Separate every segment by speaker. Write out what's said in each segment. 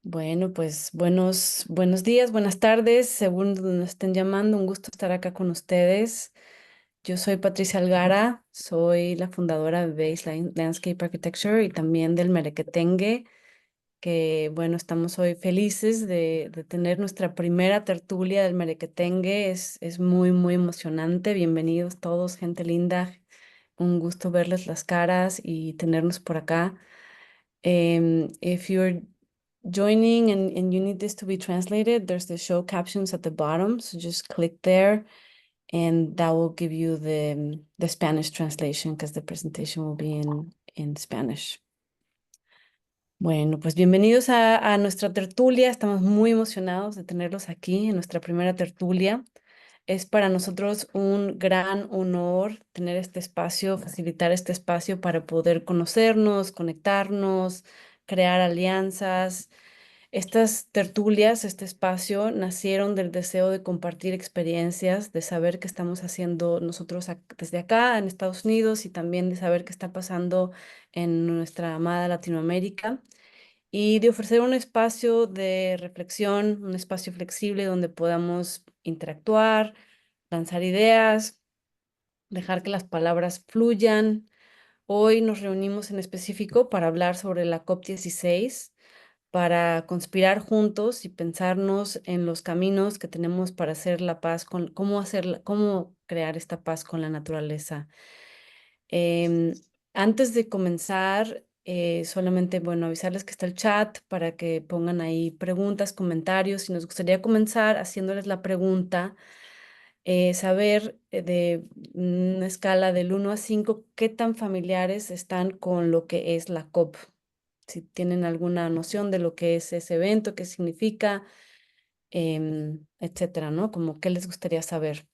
Speaker 1: Bueno, pues buenos días, buenas tardes, según donde nos estén llamando. Un gusto estar acá con ustedes. Yo soy Patricia Algara, soy la fundadora de Baseline Landscape Architecture y también del Merequetengue, que bueno, estamos hoy felices de tener nuestra primera tertulia del Merequetengue. Es muy emocionante. Bienvenidos todos, gente linda. Un gusto verles las caras y tenernos por acá. If you're joining and you need this to be translated, there's the show captions at the bottom. So just click there and that will give you the Spanish translation because the presentation will be in Spanish. Bueno, pues bienvenidos a nuestra tertulia. Estamos muy emocionados de tenerlos aquí en nuestra primera tertulia. Es para nosotros un gran honor tener este espacio, facilitar este espacio para poder conocernos, conectarnos, crear alianzas. Estas tertulias, este espacio, nacieron del deseo de compartir experiencias, de saber qué estamos haciendo nosotros desde acá en Estados Unidos y también de saber qué está pasando en nuestra amada Latinoamérica y de ofrecer un espacio de reflexión, un espacio flexible donde podamos interactuar, lanzar ideas, dejar que las palabras fluyan. Hoy nos reunimos en específico para hablar sobre la COP16, para conspirar juntos y pensarnos en los caminos que tenemos para hacer la paz con, cómo crear esta paz con la naturaleza. Em, Antes de comenzar, solamente, bueno, avisarles que está el chat para que pongan ahí preguntas, comentarios y nos gustaría comenzar haciéndoles la pregunta, saber de una escala del 1 a 5, qué tan familiares están con lo que es la COP. Si tienen alguna noción de lo que es ese evento, qué significa, etcétera, ¿no? Como qué les gustaría saber.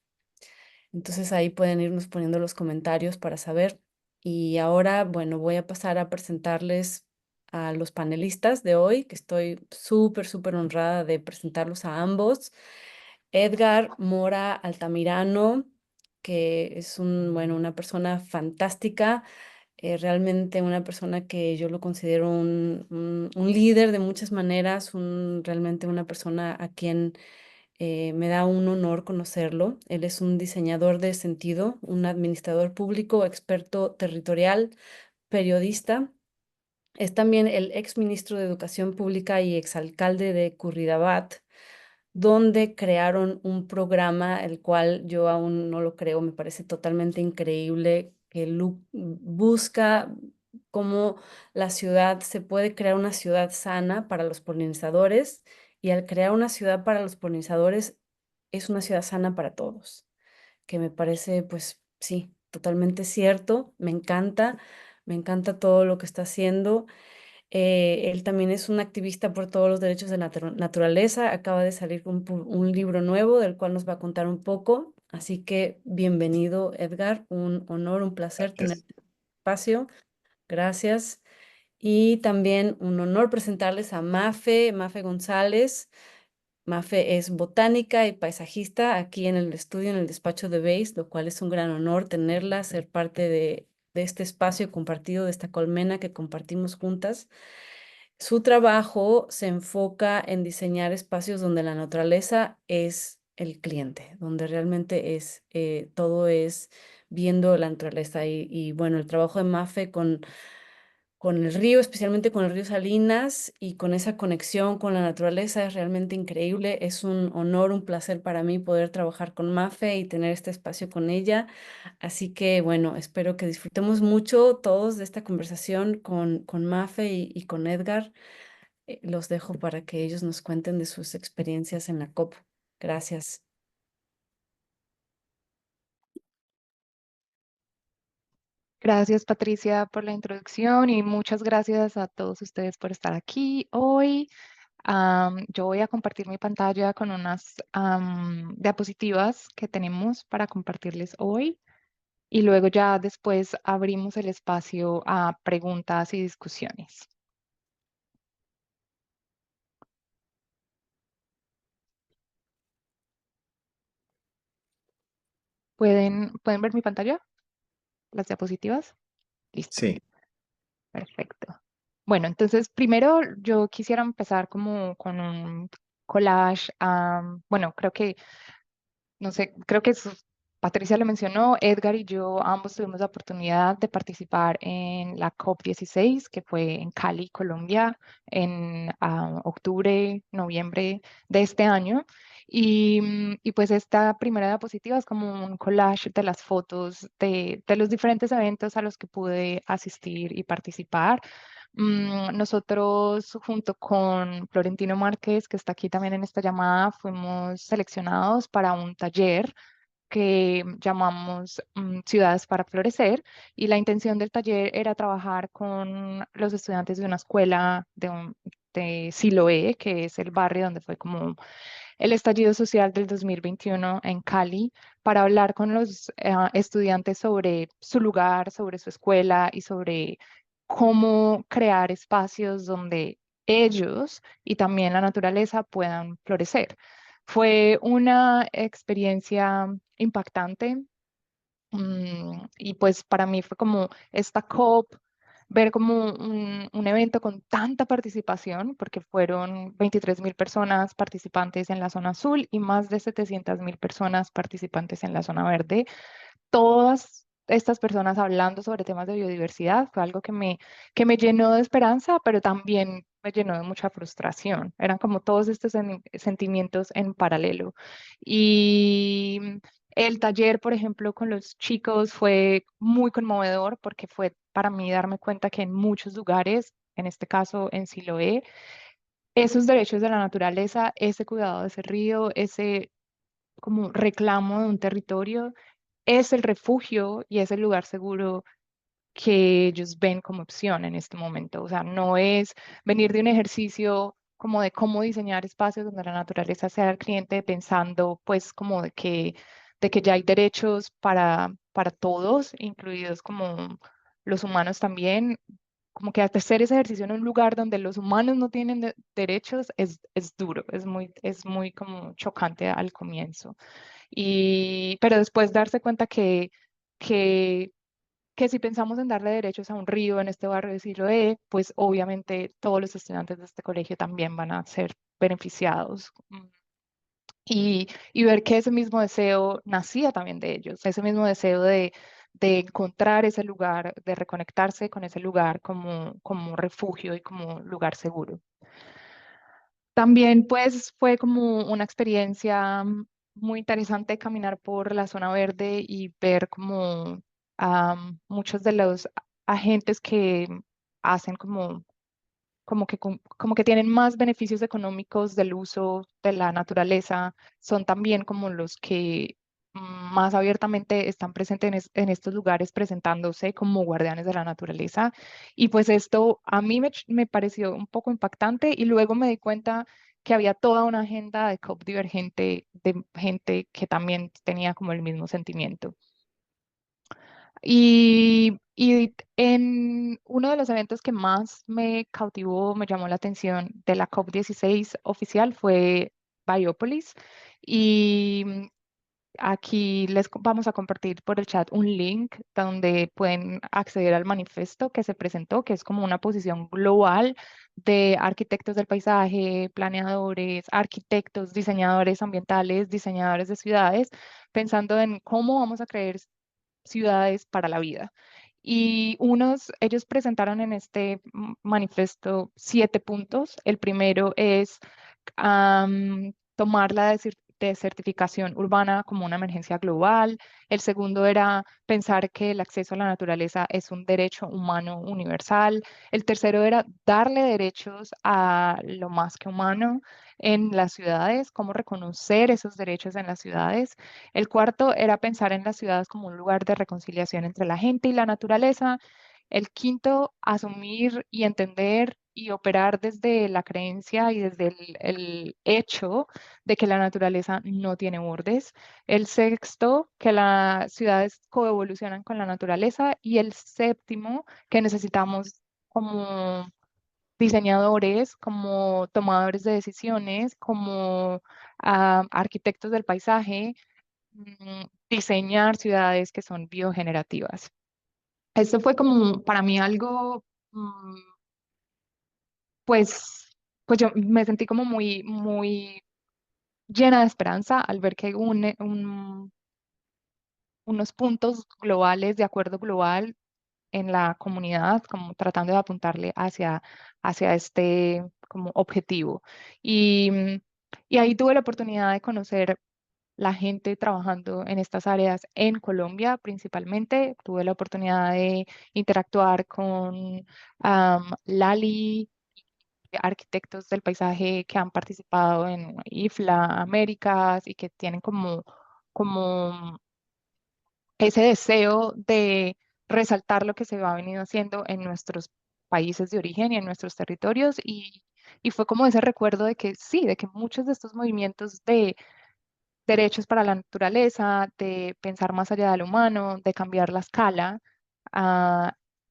Speaker 1: Entonces ahí pueden irnos poniendo los comentarios para saber. Y ahora, bueno, voy a pasar a presentarles a los panelistas de hoy, que estoy súper honrada de presentarlos a ambos. Edgar Mora Altamirano, que es bueno, una persona fantástica, realmente una persona que yo lo considero un líder de muchas maneras, realmente una persona a quien me da un honor conocerlo. Él es un diseñador de sentido, un administrador público, experto territorial, periodista. Es también el ex ministro de Educación Pública y exalcalde de Curridabat, donde crearon un programa, el cual yo aún no lo creo, me parece totalmente increíble, que busca cómo la ciudad, se puede crear una ciudad sana para los polinizadores, y al crear una ciudad para los polinizadores, es una ciudad sana para todos, que me parece, pues sí, totalmente cierto, me encanta todo lo que está haciendo. Él también es un activista por todos los derechos de la naturaleza. Acaba de salir un libro nuevo del cual nos va a contar un poco. Así que bienvenido, Edgar. Un honor, un placer tener
Speaker 2: Gracias.
Speaker 1: este espacio. Gracias. Y también un honor presentarles a Mafe González. Mafe es botánica y paisajista aquí en el estudio, en el despacho de Base, lo cual es un gran honor tenerla, ser parte de este espacio compartido, de esta colmena que compartimos juntas. Su trabajo se enfoca en diseñar espacios donde la naturaleza es el cliente, donde realmente todo es viendo la naturaleza. Y bueno, el trabajo de Mafe con el río, especialmente con el río Salinas y con esa conexión con la naturaleza es realmente increíble. Es un honor, un placer para mí poder trabajar con Mafe y tener este espacio con ella. Así que bueno, espero que disfrutemos mucho todos de esta conversación con Mafe y con Edgar. Los dejo para que ellos nos cuenten de sus experiencias en la COP. Gracias.
Speaker 3: Gracias, Patricia, por la introducción y muchas gracias a todos ustedes por estar aquí hoy. Yo voy a compartir mi pantalla con unas diapositivas que tenemos para compartirles hoy y luego ya después abrimos el espacio a preguntas y discusiones. ¿Pueden ver mi pantalla? ¿Las diapositivas? Listo.
Speaker 2: Sí,
Speaker 3: Perfecto. Bueno, entonces primero yo quisiera empezar como con un collage. Bueno, creo que no sé, creo que Patricia lo mencionó, Edgar y yo ambos tuvimos la oportunidad de participar en la COP16, que fue en Cali, Colombia, en octubre, noviembre de este año. Y pues esta primera diapositiva es como un collage de las fotos de los diferentes eventos a los que pude asistir y participar. Nosotros, junto con Florentino Márquez, que está aquí también en esta llamada, fuimos seleccionados para un taller que llamamos Ciudades para Florecer, y la intención del taller era trabajar con los estudiantes de una escuela de Siloé, que es el barrio donde fue como el estallido social del 2021 en Cali, para hablar con los estudiantes sobre su lugar, sobre su escuela y sobre cómo crear espacios donde ellos y también la naturaleza puedan florecer. Fue una experiencia impactante. Y pues para mí fue como esta COP, ver como un evento con tanta participación, porque fueron 23.000 personas participantes en la zona azul y más de 700.000 personas participantes en la zona verde. Todas estas personas hablando sobre temas de biodiversidad fue algo que me llenó de esperanza, pero también me llenó de mucha frustración. Eran como todos estos sentimientos en paralelo. Y el taller, por ejemplo, con los chicos fue muy conmovedor porque fue para mí darme cuenta que en muchos lugares, en este caso en Siloé, esos derechos de la naturaleza, ese cuidado de ese río, ese como reclamo de un territorio, es el refugio y es el lugar seguro que ellos ven como opción en este momento. O sea, no es venir de un ejercicio como de cómo diseñar espacios donde la naturaleza sea el cliente, pensando pues como de que ya hay derechos para todos, incluidos como los humanos también. Como que hacer ese ejercicio en un lugar donde los humanos no tienen derechos es duro, es muy como chocante al comienzo. Pero después darse cuenta que, que si pensamos en darle derechos a un río en este barrio de Siloé, pues obviamente todos los estudiantes de este colegio también van a ser beneficiados. Y ver que ese mismo deseo nacía también de ellos, ese mismo deseo de encontrar ese lugar, de reconectarse con ese lugar como refugio y como lugar seguro. También pues fue como una experiencia muy interesante caminar por la zona verde y ver como muchos de los agentes que hacen como que tienen más beneficios económicos del uso de la naturaleza, son también como los que más abiertamente están presentes en estos lugares presentándose como guardianes de la naturaleza. Y pues esto a mí me pareció un poco impactante, y luego me di cuenta que había toda una agenda de COP divergente de gente que también tenía como el mismo sentimiento. Y en uno de los eventos que más me cautivó, me llamó la atención de la COP16 oficial fue Biopolis. Y aquí vamos a compartir por el chat un link donde pueden acceder al manifiesto que se presentó, que es como una posición global de arquitectos del paisaje, planeadores, arquitectos, diseñadores ambientales, diseñadores de ciudades, pensando en cómo vamos a crear ciudades para la vida. Y ellos presentaron en este manifiesto 7 puntos. El primero es tomar la desertificación urbana como una emergencia global. El segundo era pensar que el acceso a la naturaleza es un derecho humano universal. El tercero era darle derechos a lo más que humano en las ciudades, cómo reconocer esos derechos en las ciudades. El cuarto era pensar en las ciudades como un lugar de reconciliación entre la gente y la naturaleza. El quinto, asumir y entender y operar desde la creencia y desde el hecho de que la naturaleza no tiene bordes. El sexto, que las ciudades coevolucionan con la naturaleza. Y el séptimo, que necesitamos como diseñadores, como tomadores de decisiones, como arquitectos del paisaje, diseñar ciudades que son biogenerativas. Esto fue como para mí algo pues, pues yo me sentí como muy llena de esperanza al ver que unos puntos globales de acuerdo global en la comunidad, como tratando de apuntarle hacia este como objetivo. Y, y ahí tuve la oportunidad de conocer la gente trabajando en estas áreas en Colombia principalmente. Tuve la oportunidad de interactuar con Lali, arquitectos del paisaje que han participado en IFLA Américas y que tienen como ese deseo de resaltar lo que se ha venido haciendo en nuestros países de origen y en nuestros territorios. Y fue como ese recuerdo de que sí, de que muchos de estos movimientos de derechos para la naturaleza, de pensar más allá de lo humano, de cambiar la escala,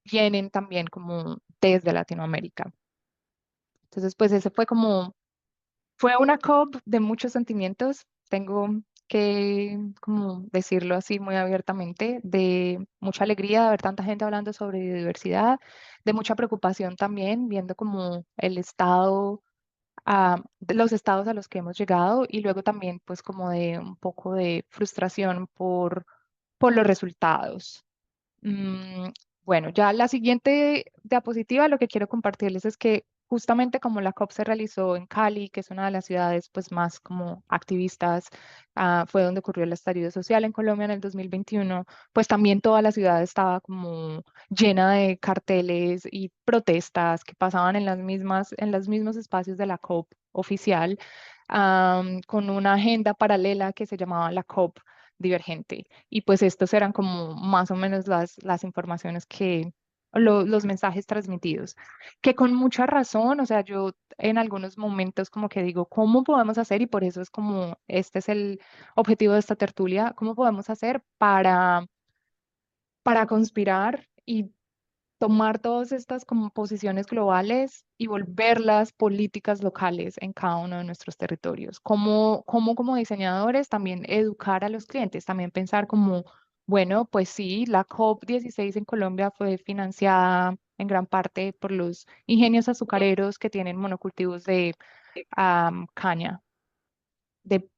Speaker 3: vienen también como desde Latinoamérica. Entonces, pues ese fue una COP de muchos sentimientos, tengo que como decirlo así muy abiertamente, de mucha alegría de ver tanta gente hablando sobre biodiversidad, de mucha preocupación también, viendo como el estado, de los estados a los que hemos llegado y luego también pues como de un poco de frustración por los resultados. Mm, bueno, ya la siguiente diapositiva, lo que quiero compartirles es que justamente como la COP se realizó en Cali, que es una de las ciudades pues más como activistas, fue donde ocurrió el estallido social en Colombia en el 2021, pues también toda la ciudad estaba como llena de carteles y protestas que pasaban en los mismos espacios de la COP oficial, con una agenda paralela que se llamaba la COP Divergente. Y pues estos eran como más o menos las informaciones los mensajes transmitidos, que con mucha razón, o sea, yo en algunos momentos como que digo, ¿cómo podemos hacer? Y por eso es como, este es el objetivo de esta tertulia, ¿cómo podemos hacer para conspirar y tomar todas estas como posiciones globales y volverlas políticas locales en cada uno de nuestros territorios? Como como diseñadores también educar a los clientes, también pensar como, bueno, pues sí, la COP 16 en Colombia fue financiada en gran parte por los ingenios azucareros que tienen monocultivos de caña de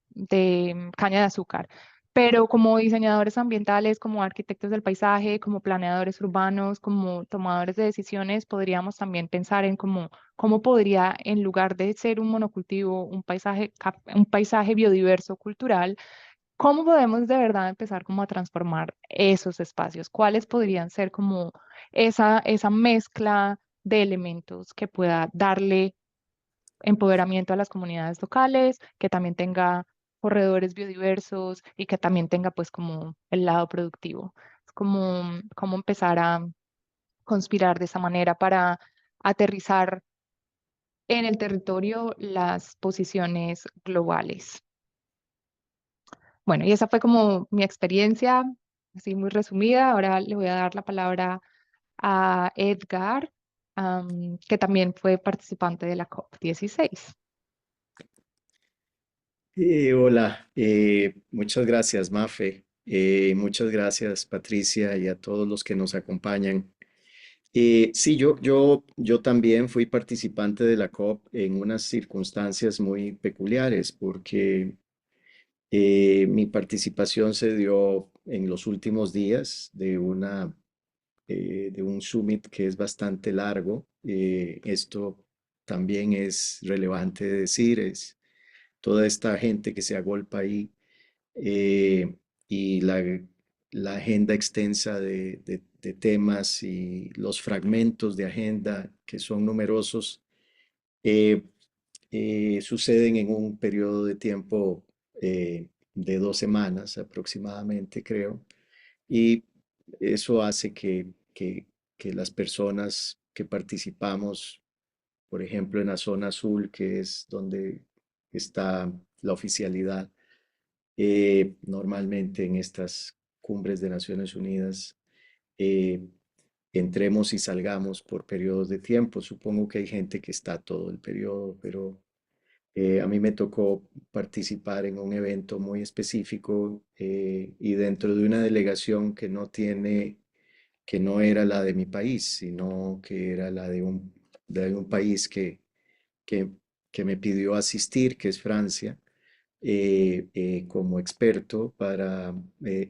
Speaker 3: caña de azúcar. Pero como diseñadores ambientales, como arquitectos del paisaje, como planeadores urbanos, como tomadores de decisiones, podríamos también pensar en cómo podría, en lugar de ser un monocultivo, un paisaje biodiverso cultural, cómo podemos de verdad empezar como a transformar esos espacios. ¿Cuáles podrían ser como esa mezcla de elementos que pueda darle empoderamiento a las comunidades locales, que también tenga corredores biodiversos y que también tenga pues como el lado productivo? Es como empezar a conspirar de esa manera para aterrizar en el territorio las posiciones globales. Bueno, y esa fue como mi experiencia, así muy resumida. Ahora le voy a dar la palabra a Edgar, que también fue participante de la COP 16.
Speaker 2: Hola, muchas gracias, Mafe. Muchas gracias, Patricia, y a todos los que nos acompañan. Sí, yo también fui participante de la COP en unas circunstancias muy peculiares, porque mi participación se dio en los últimos días de un summit que es bastante largo. Esto también es relevante de decir, es toda esta gente que se agolpa ahí eh, y la agenda extensa de temas y los fragmentos de agenda que son numerosos eh, suceden en un periodo de tiempo de 2 semanas aproximadamente, creo, y eso hace que las personas que participamos, por ejemplo, en la zona azul, que es donde está la oficialidad, normalmente en estas cumbres de Naciones Unidas, eh, entremos y salgamos por periodos de tiempo. Supongo que hay gente que está todo el periodo, pero a mí me tocó participar en un evento muy específico y dentro de una delegación que no era la de mi país, sino que era la de un país que, que me pidió asistir, que es Francia, como experto para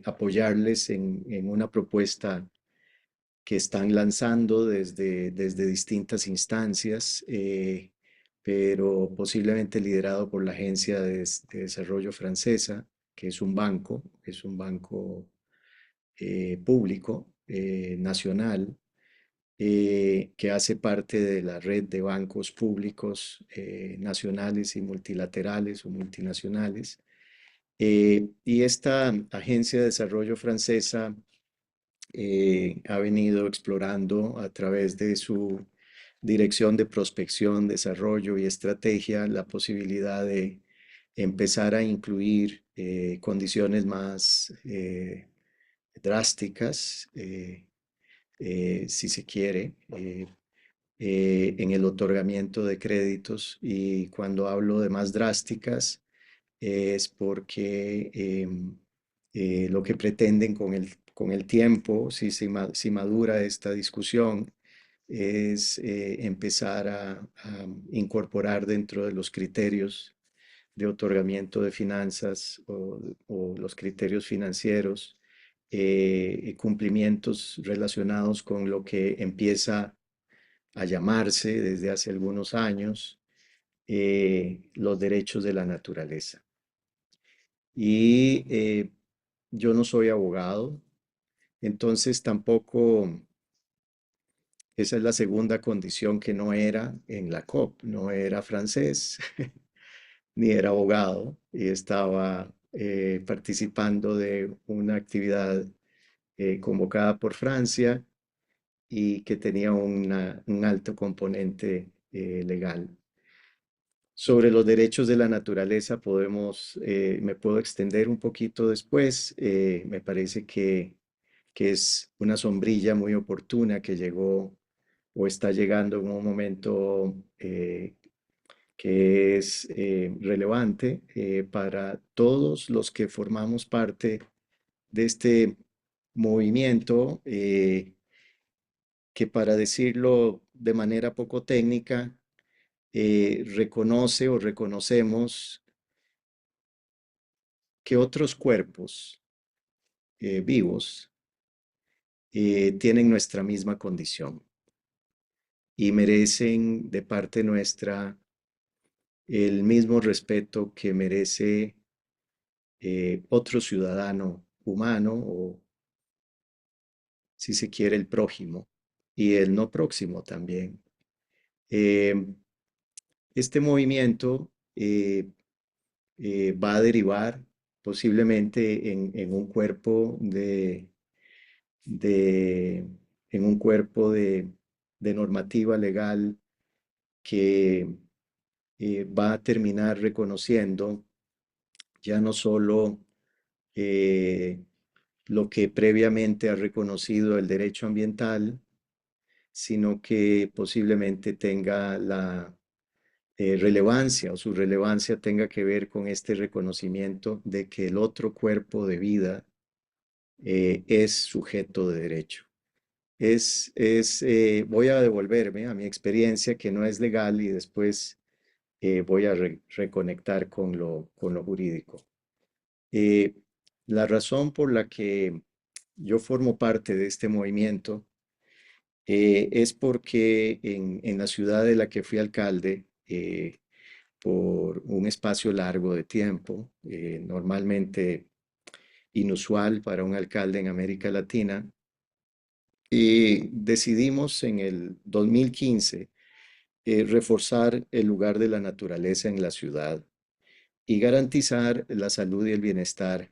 Speaker 2: apoyarles en una propuesta que están lanzando desde distintas instancias, pero posiblemente liderado por la Agencia de Desarrollo Francesa, que es un banco público, nacional, que hace parte de la red de bancos públicos nacionales y multilaterales o multinacionales. Y esta Agencia de Desarrollo Francesa ha venido explorando a través de su Dirección de Prospección, Desarrollo y Estrategia la posibilidad de empezar a incluir condiciones más drásticas, si se quiere, en el otorgamiento de créditos. Y cuando hablo de más drásticas, es porque lo que pretenden con el tiempo, si madura esta discusión, es empezar a incorporar dentro de los criterios de otorgamiento de finanzas o los criterios financieros, cumplimientos relacionados con lo que empieza a llamarse desde hace algunos años los derechos de la naturaleza. Y yo no soy abogado, entonces tampoco, esa es la segunda condición que no era en la COP, no era francés, ni era abogado, y estaba participando de una actividad convocada por Francia y que tenía un alto componente legal. Sobre los derechos de la naturaleza me puedo extender un poquito después. Me parece que es una sombrilla muy oportuna que llegó o está llegando en un momento que es relevante para todos los que formamos parte de este movimiento, que, para decirlo de manera poco técnica, reconoce o reconocemos que otros cuerpos vivos tienen nuestra misma condición y merecen de parte nuestra el mismo respeto que merece otro ciudadano humano, o si se quiere el prójimo y el no próximo también. Eh, este movimiento va a derivar posiblemente en un cuerpo de, en un cuerpo de normativa legal que va a terminar reconociendo ya no solo eh, lo que previamente ha reconocido el derecho ambiental, sino que posiblemente tenga la relevancia, o su relevancia tenga que ver con este reconocimiento de que el otro cuerpo de vida es sujeto de derecho. Voy a devolverme a mi experiencia, que no es legal, y después voy a reconectar con lo jurídico. Eh, la razón por la que yo formo parte de este movimiento es porque en la ciudad de la que fui alcalde, por un espacio largo de tiempo, normalmente inusual para un alcalde en América Latina, decidimos en el 2015 reforzar el lugar de la naturaleza en la ciudad y garantizar la salud y el bienestar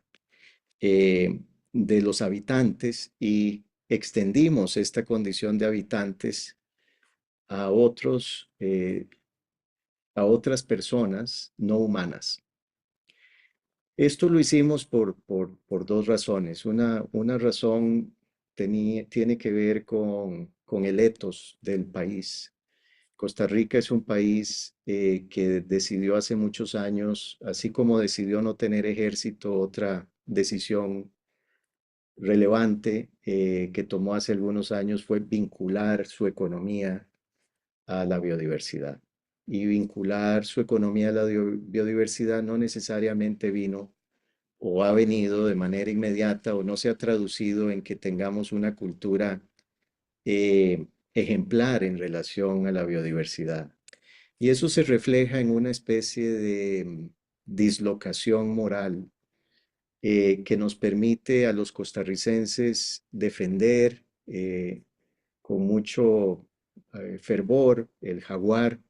Speaker 2: eh, de los habitantes, y extendimos esta condición de habitantes a a otras personas no humanas. Esto lo hicimos por dos razones. Una razón tiene que ver con el ethos del país. Costa Rica es un país que decidió hace muchos años, así como decidió no tener ejército, otra decisión relevante que tomó hace algunos años fue vincular su economía a la biodiversidad. y vincular su economía a la biodiversidad no necesariamente vino o ha venido de manera inmediata o no se ha traducido en que tengamos una cultura ejemplar en relación a la biodiversidad. Y eso se refleja en una especie de dislocación moral que nos permite a los costarricenses defender con mucho fervor el jaguar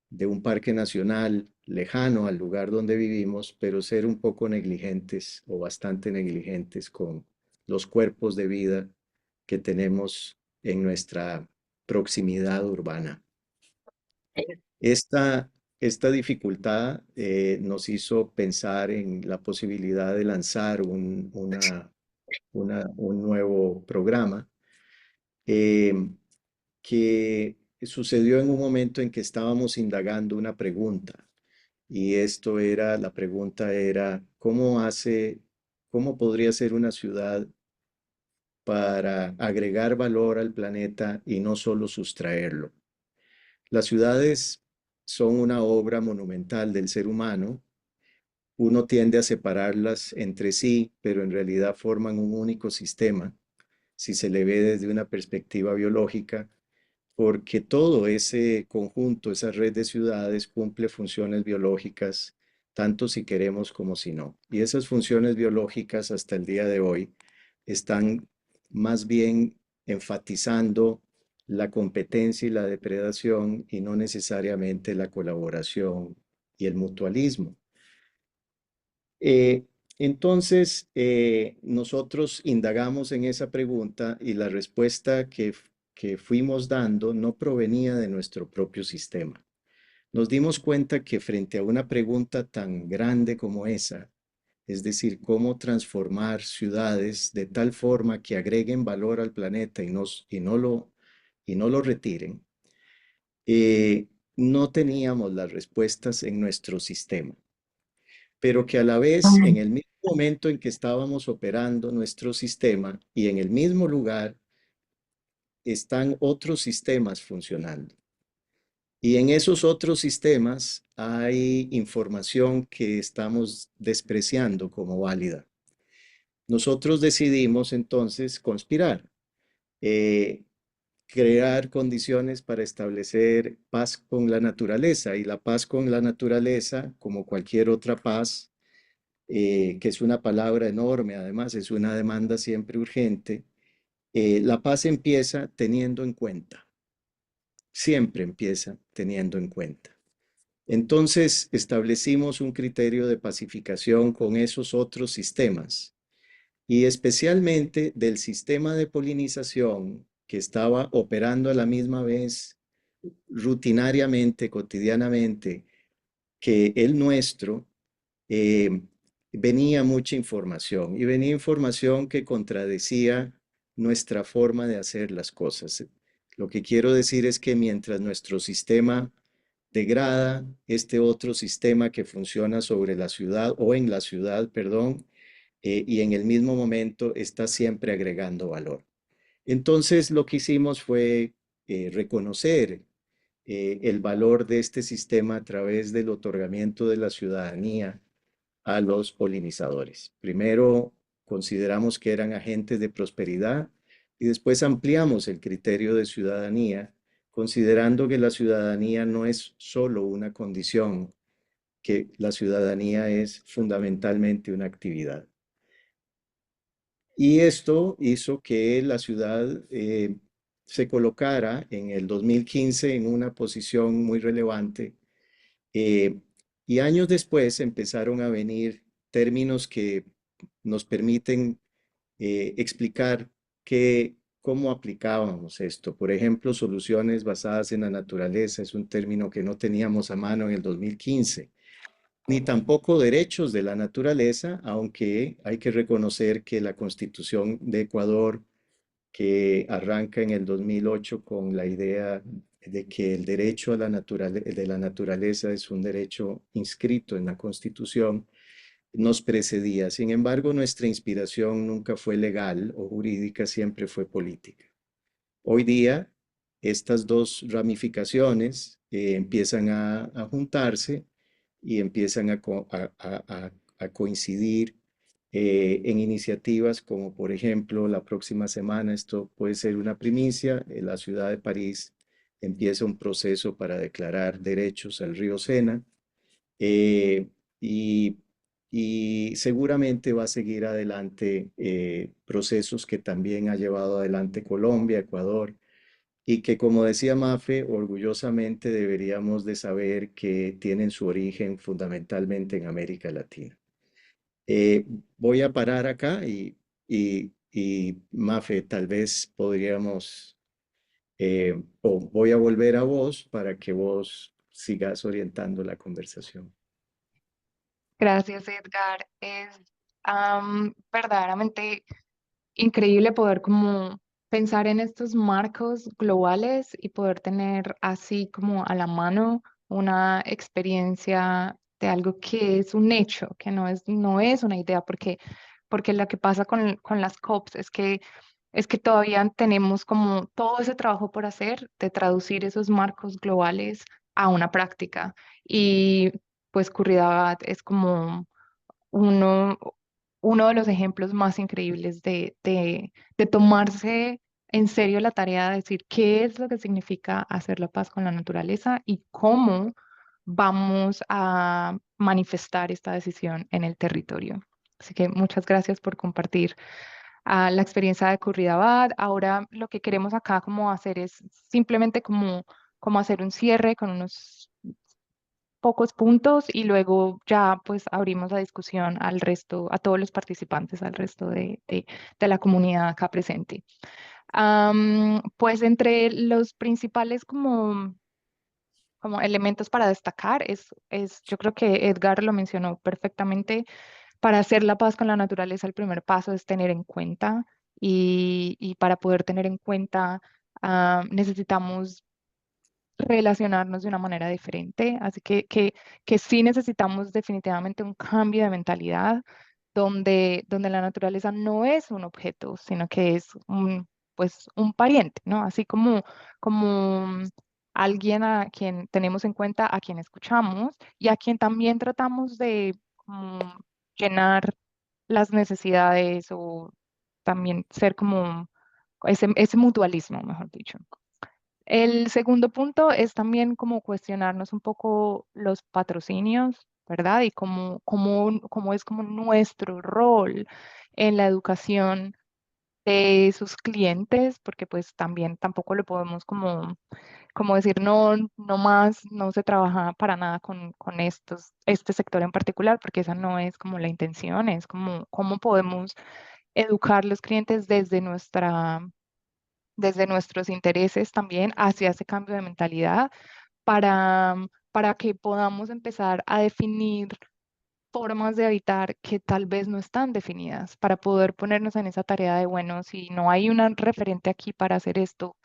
Speaker 2: de un parque nacional lejano al lugar donde vivimos, pero ser un poco negligentes o bastante negligentes con los cuerpos de vida que tenemos en nuestra proximidad urbana. Esta, esta dificultad nos hizo pensar en la posibilidad de lanzar un nuevo programa eh, que sucedió en un momento en que estábamos indagando una pregunta. Y la pregunta era, cómo podría ser una ciudad para agregar valor al planeta y no solo sustraerlo? Las ciudades son una obra monumental del ser humano. Uno tiende a separarlas entre sí, pero en realidad forman un único sistema, si se le ve desde una perspectiva biológica, porque todo ese conjunto, esa red de ciudades cumple funciones biológicas, tanto si queremos como si no. Y esas funciones biológicas hasta el día de hoy están más bien enfatizando la competencia y la depredación y no necesariamente la colaboración y el mutualismo. Eh, entonces, nosotros indagamos en esa pregunta y la respuesta que fuimos dando no provenía de nuestro propio sistema. Nos dimos cuenta que frente a una pregunta tan grande como esa, es decir, cómo transformar ciudades de tal forma que agreguen valor al planeta y no lo retiren, no teníamos las respuestas en nuestro sistema, pero que a la vez, en el mismo momento en que estábamos operando nuestro sistema y en el mismo lugar, están otros sistemas funcionando. Y en esos otros sistemas hay información que estamos despreciando como válida. Nosotros decidimos entonces conspirar, eh, crear condiciones para establecer paz con la naturaleza. Y la paz con la naturaleza, como cualquier otra paz, que es una palabra enorme, además es una demanda siempre urgente, la paz empieza teniendo en cuenta, siempre empieza teniendo en cuenta. Entonces establecimos un criterio de pacificación con esos otros sistemas y especialmente del sistema de polinización que estaba operando a la misma vez rutinariamente, cotidianamente, que el nuestro, eh, venía mucha información y venía información que contradecía nuestra forma de hacer las cosas. Lo que quiero decir es que mientras nuestro sistema degrada este otro sistema que funciona sobre la ciudad o en la ciudad, perdón, y en el mismo momento está siempre agregando valor. Entonces lo que hicimos fue reconocer el valor de este sistema a través del otorgamiento de la ciudadanía a los polinizadores. Primero consideramos que eran agentes de prosperidad y después ampliamos el criterio de ciudadanía, considerando que la ciudadanía no es solo una condición, que la ciudadanía es fundamentalmente una actividad. Y esto hizo que la ciudad se colocara en el 2015 en una posición muy relevante. eh, y años después empezaron a venir términos que nos permiten explicar cómo aplicábamos esto. Por ejemplo, soluciones basadas en la naturaleza es un término que no teníamos a mano en el 2015, ni tampoco derechos de la naturaleza, aunque hay que reconocer que la Constitución de Ecuador, que arranca en el 2008 con la idea de que el derecho a de la naturaleza es un derecho inscrito en la Constitución, nos precedía. Sin embargo, nuestra inspiración nunca fue legal o jurídica, siempre fue política. Hoy día, estas dos ramificaciones empiezan a juntarse y empiezan a coincidir en iniciativas como por ejemplo la próxima semana, esto puede ser una primicia, la ciudad de París empieza un proceso para declarar derechos al río Sena, eh, y, y seguramente va a seguir adelante procesos que también ha llevado adelante Colombia, Ecuador, y que, como decía Mafe, orgullosamente deberíamos de saber que tienen su origen fundamentalmente en América Latina. Eh, Voy a parar acá y Mafe, tal vez podríamos, o voy a volver a vos para que vos sigas orientando la conversación.
Speaker 3: Gracias, Edgar. Es verdaderamente increíble poder como pensar en estos marcos globales y poder tener así como a la mano una experiencia de algo que es un hecho, que no es una idea, porque lo que pasa con las COPs es que todavía tenemos como todo ese trabajo por hacer de traducir esos marcos globales a una práctica. Y pues Curridabat es como uno, uno de los ejemplos más increíbles de tomarse en serio la tarea de decir qué es lo que significa hacer la paz con la naturaleza y cómo vamos a manifestar esta decisión en el territorio. Así que muchas gracias por compartir la experiencia de Curridabat. Ahora lo que queremos acá como hacer es simplemente como hacer un cierre con unos pocos puntos y luego ya pues abrimos la discusión al resto, a todos los participantes, al resto de la comunidad acá presente. Pues entre los principales como elementos para destacar yo creo que Edgar lo mencionó perfectamente, para hacer la paz con la naturaleza el primer paso es tener en cuenta y para poder tener en cuenta necesitamos relacionarnos de una manera diferente. Así que sí necesitamos definitivamente un cambio de mentalidad donde la naturaleza no es un objeto, sino que es pues, un pariente, ¿no? Así como alguien a quien tenemos en cuenta, a quien escuchamos y a quien también tratamos de como, llenar las necesidades o también ser como ese mutualismo, mejor dicho. El segundo punto es también como cuestionarnos un poco los patrocinios, ¿verdad? Y cómo es como nuestro rol en la educación de sus clientes, porque pues también tampoco le podemos como decir, no, no más, no se trabaja para nada con este sector en particular, porque esa no es como la intención, es como cómo podemos educar los clientes desde nuestros intereses también hacia ese cambio de mentalidad para que podamos empezar a definir formas de habitar que tal vez no están definidas, para poder ponernos en esa tarea de, bueno, si no hay una referente aquí para hacer esto,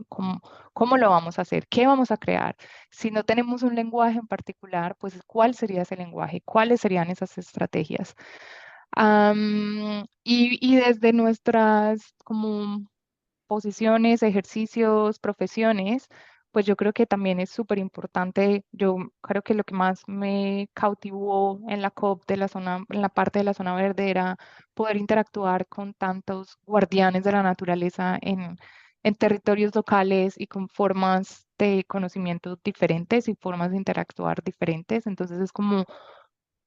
Speaker 3: ¿cómo lo vamos a hacer? ¿Qué vamos a crear? Si no tenemos un lenguaje en particular, pues ¿cuál sería ese lenguaje? ¿Cuáles serían esas estrategias? Y desde nuestras como posiciones, ejercicios, profesiones, pues yo creo que también es súper importante. Yo creo que lo que más me cautivó en la COP de la zona, en la parte de la zona verde era poder interactuar con tantos guardianes de la naturaleza en territorios locales y con formas de conocimiento diferentes y formas de interactuar diferentes. Entonces es como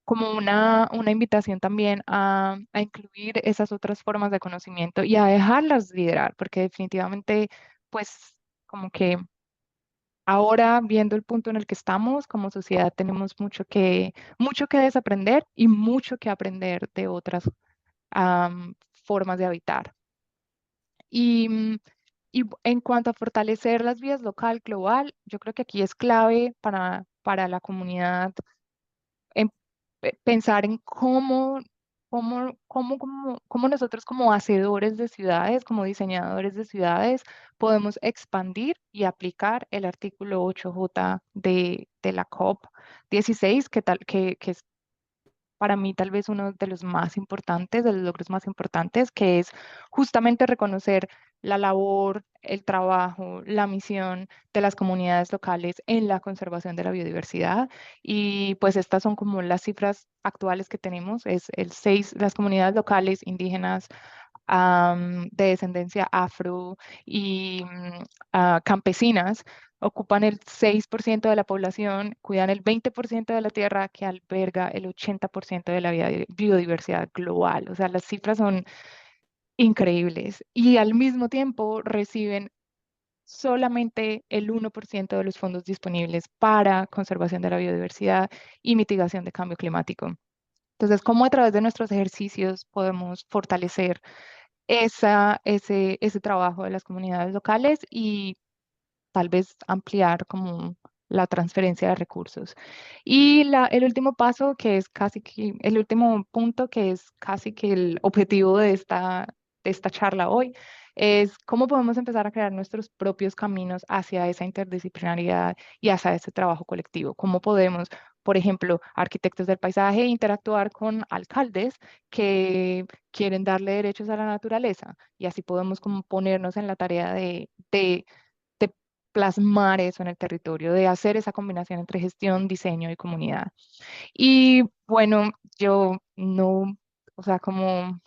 Speaker 3: una invitación también a incluir esas otras formas de conocimiento y a dejarlas liderar, porque definitivamente, pues, como que ahora, viendo el punto en el que estamos como sociedad, tenemos mucho que desaprender y mucho que aprender de otras formas de habitar. Y en cuanto a fortalecer las vías local, global, yo creo que aquí es clave para la comunidad en pensar en cómo nosotros como hacedores de ciudades, como diseñadores de ciudades, podemos expandir y aplicar el artículo 8J de la COP 16, que es para mí tal vez uno de los más importantes, de los logros más importantes, que es justamente reconocer la labor, el trabajo, la misión de las comunidades locales en la conservación de la biodiversidad. Y pues estas son como las cifras actuales que tenemos. Es el 6, las comunidades locales indígenas de descendencia afro y campesinas ocupan el 6% de la población, cuidan el 20% de la tierra que alberga el 80% de la biodiversidad global. O sea, las cifras son increíbles y al mismo tiempo reciben solamente el 1% de los fondos disponibles para conservación de la biodiversidad y mitigación de cambio climático. Entonces, ¿cómo a través de nuestros ejercicios podemos fortalecer ese trabajo de las comunidades locales y tal vez ampliar como la transferencia de recursos? Y el último paso, que es casi que el último punto, que es casi que el objetivo de esta charla hoy, es cómo podemos empezar a crear nuestros propios caminos hacia esa interdisciplinariedad y hacia ese trabajo colectivo. Cómo podemos, por ejemplo, arquitectos del paisaje, interactuar con alcaldes que quieren darle derechos a la naturaleza y así podemos como ponernos en la tarea de plasmar eso en el territorio, de hacer esa combinación entre gestión, diseño y comunidad. Y bueno, yo no, o sea, como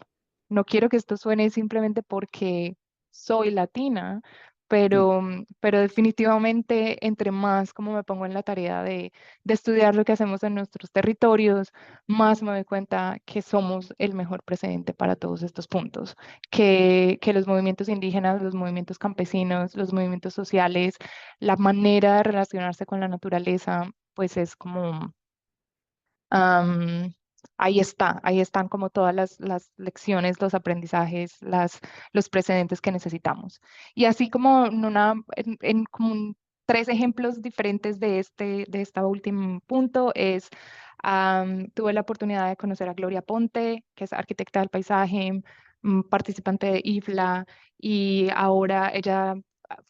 Speaker 3: no quiero que esto suene simplemente porque soy latina,
Speaker 2: Sí,
Speaker 3: pero definitivamente entre más como me pongo en la tarea de estudiar lo que hacemos en nuestros territorios, más me doy cuenta que somos el mejor precedente para todos estos puntos, que los movimientos indígenas, los movimientos campesinos, los movimientos sociales, la manera de relacionarse con la naturaleza, pues es como Am, ahí están como todas las lecciones, los aprendizajes, los precedentes que necesitamos. Y así como como tres ejemplos diferentes de este último punto es, tuve la oportunidad de conocer a Gloria Ponte, que es arquitecta del paisaje, participante de IFLA, y ahora ella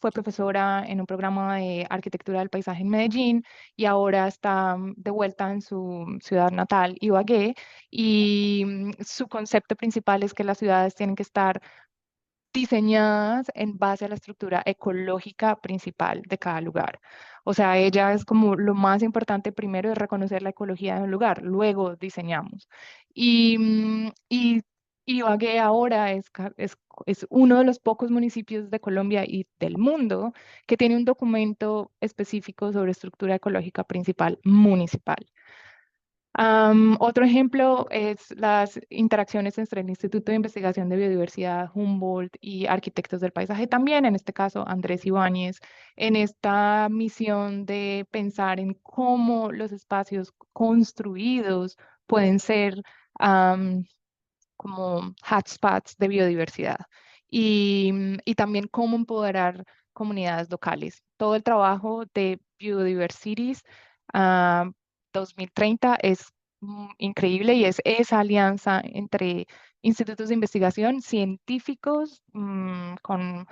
Speaker 3: fue profesora en un programa de arquitectura del paisaje en Medellín y ahora está de vuelta en su ciudad natal, Ibagué, y su concepto principal es que las ciudades tienen que estar diseñadas en base a la estructura ecológica principal de cada lugar. O sea, ella es como lo más importante primero es reconocer la ecología de un lugar, luego diseñamos. Y Ibagué ahora es uno de los pocos municipios de Colombia y del mundo que tiene un documento específico sobre estructura ecológica principal municipal. Otro ejemplo es las interacciones entre el Instituto de Investigación de Biodiversidad Humboldt y arquitectos del paisaje también, en este caso Andrés Ibáñez, en esta misión de pensar en cómo los espacios construidos pueden ser como hotspots de biodiversidad y también cómo empoderar comunidades locales. Todo el trabajo de Biodiversities ah, 2030 es increíble y es esa alianza entre institutos de investigación, científicos, con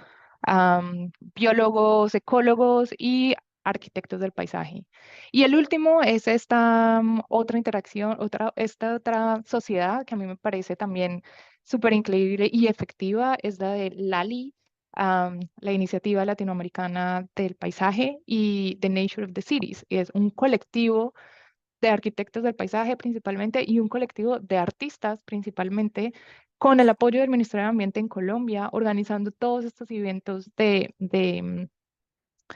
Speaker 3: biólogos, ecólogos y arquitectos del paisaje. Y el último es esta otra interacción, esta otra sociedad que a mí me parece también súper increíble y efectiva, es la de LALI, la Iniciativa Latinoamericana del Paisaje y The Nature of the Cities. Es un colectivo de arquitectos del paisaje principalmente y un colectivo de artistas principalmente, con el apoyo del Ministerio de Ambiente en Colombia, organizando todos estos eventos de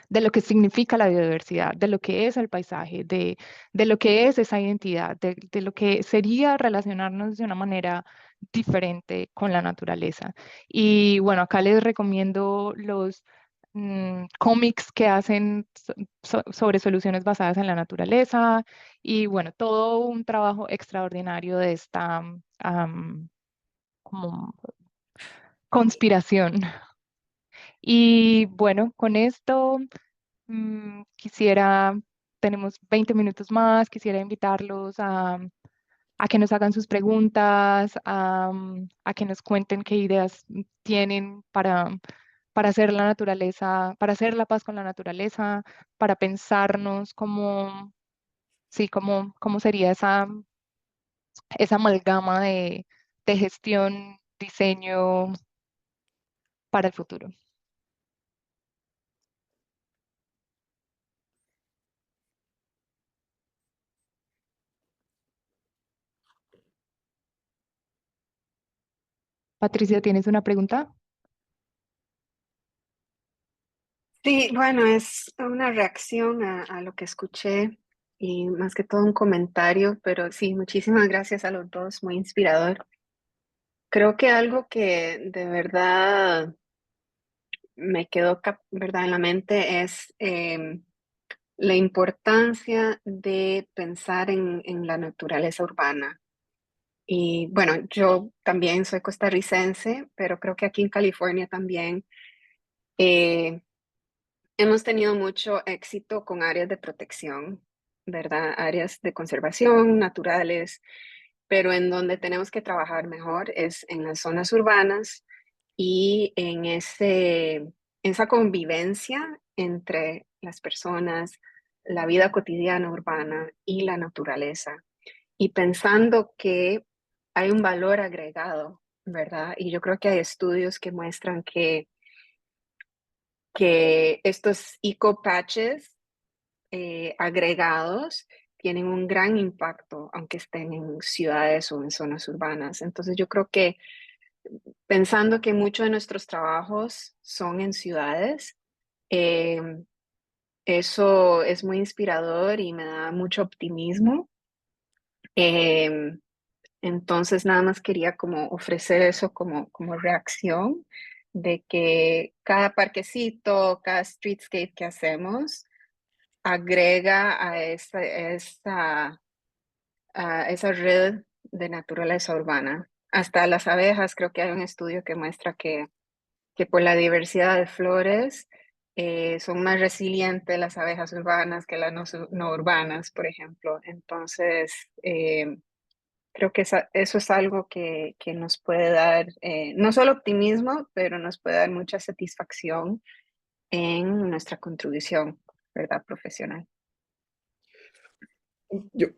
Speaker 3: lo que significa la biodiversidad, de lo que es el paisaje, de lo que es esa identidad, de lo que sería relacionarnos de una manera diferente con la naturaleza. Y bueno, acá les recomiendo los cómics que hacen sobre soluciones basadas en la naturaleza y bueno, todo un trabajo extraordinario de esta como conspiración. Y bueno, con esto quisiera, tenemos 20 minutos más, quisiera invitarlos a que nos hagan sus preguntas, a que nos cuenten qué ideas tienen para hacer la naturaleza, para hacer la paz con la naturaleza, para pensarnos cómo, sí, cómo sería esa amalgama de gestión, diseño para el futuro. Patricia, ¿tienes una pregunta?
Speaker 4: Sí, bueno, es una reacción a lo que escuché y más que todo un comentario, pero sí, muchísimas gracias a los dos, muy inspirador. Creo que algo que de verdad me quedó, ¿verdad? En la mente es la importancia de pensar en la naturaleza urbana. Y bueno, yo también soy costarricense, pero creo que aquí en California también eh, hemos tenido mucho éxito con áreas de protección, ¿verdad? Áreas de conservación naturales, pero en donde tenemos que trabajar mejor es en las zonas urbanas y en esa convivencia entre las personas, la vida cotidiana urbana y la naturaleza. Y pensando que hay un valor agregado, ¿verdad? Y yo creo que hay estudios que muestran que estos eco-patches agregados tienen un gran impacto, aunque estén en ciudades o en zonas urbanas. Entonces yo creo que pensando que muchos de nuestros trabajos son en ciudades, eh, eso es muy inspirador y me da mucho optimismo. Eh, entonces nada más quería como ofrecer eso como reacción de que cada parquecito, cada streetscape que hacemos agrega a esa red de naturaleza urbana. Hasta las abejas, creo que hay un estudio que muestra que por la diversidad de flores son más resilientes las abejas urbanas que las no urbanas, por ejemplo. Entonces, creo que eso es algo que nos puede dar no solo optimismo, pero nos puede dar mucha satisfacción en nuestra contribución, ¿verdad? Profesional.
Speaker 2: Yo,